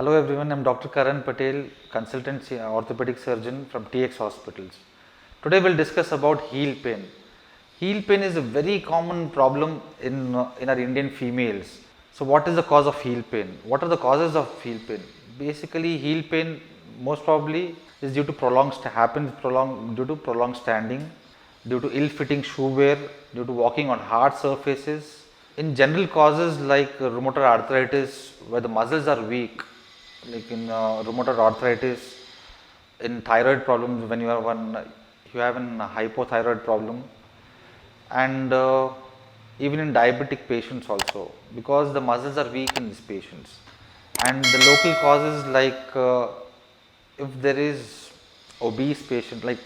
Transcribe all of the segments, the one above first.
Hello everyone, I am Dr. Karan Patel, consultant orthopedic surgeon from TX Hospitals. Today we will discuss about heel pain. Heel pain is a very common problem in our Indian females. So what is the cause of heel pain? What are the causes of heel pain? Basically heel pain most probably is due to prolonged standing, due to ill-fitting shoe wear, due to walking on hard surfaces. In general causes like rheumatoid arthritis where the muscles are weak, like in rheumatoid arthritis, in thyroid problems when you have an hypothyroid problem, and even in diabetic patients also, because the muscles are weak in these patients. And the local causes like if there is obese patient like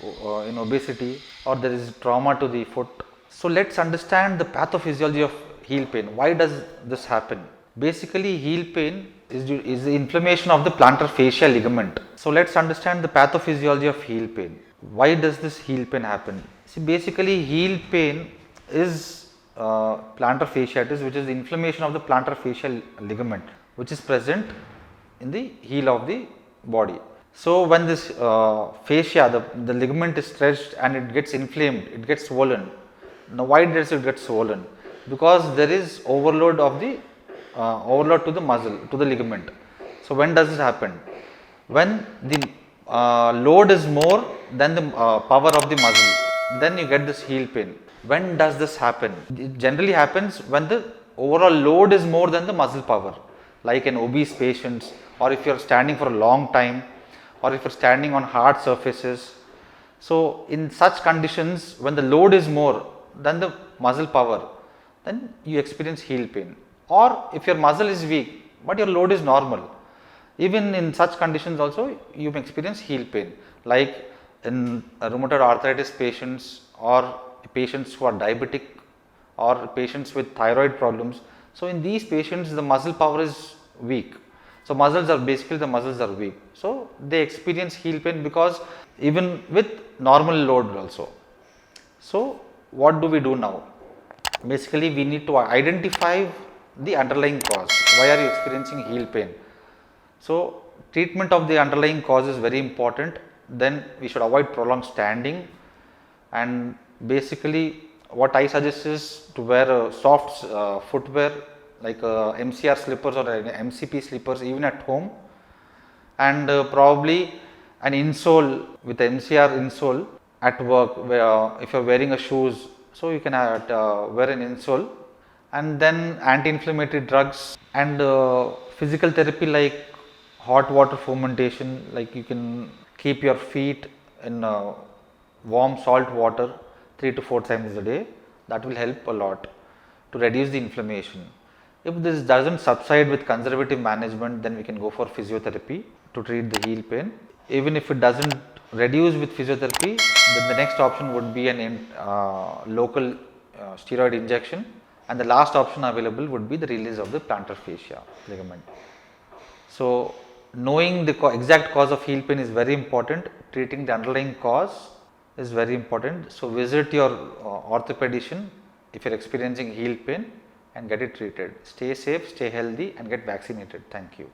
in obesity, or there is trauma to the foot. So let's understand the pathophysiology of heel pain. Why does this happen? Basically heel pain is the inflammation of the plantar fascia ligament. So let's understand the pathophysiology of heel pain. Why does this heel pain happen? See, basically heel pain is plantar fasciitis, which is the inflammation of the plantar fascial ligament, which is present in the heel of the body. So when this fascia, the ligament is stretched and it gets inflamed, it gets swollen. Now why does it get swollen? Because there is overload to the muscle, to the ligament. So when does this happen? When the load is more than the power of the muscle, then you get this heel pain. When does this happen? It generally happens when the overall load is more than the muscle power, like in obese patients, or if you are standing for a long time, or if you are standing on hard surfaces. So in such conditions, when the load is more than the muscle power, then you experience heel pain. Or if your muscle is weak but your load is normal, even in such conditions also you may experience heel pain, like in rheumatoid arthritis patients, or patients who are diabetic, or patients with thyroid problems. So in these patients the muscle power is weak. So the muscles are weak. So they experience heel pain because even with normal load also. So what do we do now? Basically we need to identify the underlying cause. Why are you experiencing heel pain? So treatment of the underlying cause is very important. Then we should avoid prolonged standing, and basically what I suggest is to wear a soft footwear like MCR slippers or MCP slippers even at home, and probably an insole with MCR insole at work, where if you are wearing a shoes, so you can wear an insole. And then anti-inflammatory drugs and physical therapy like hot water fomentation, like you can keep your feet in warm salt water 3 to 4 times a day. That will help a lot to reduce the inflammation. If this doesn't subside with conservative management, then we can go for physiotherapy to treat the heel pain. Even if it doesn't reduce with physiotherapy, then the next option would be an local steroid injection, and the last option available would be the release of the plantar fascia ligament. So knowing the exact cause of heel pain is very important. Treating the underlying cause is very important. So visit your orthopedician if you are experiencing heel pain and get it treated. Stay safe, stay healthy, and get vaccinated. Thank you.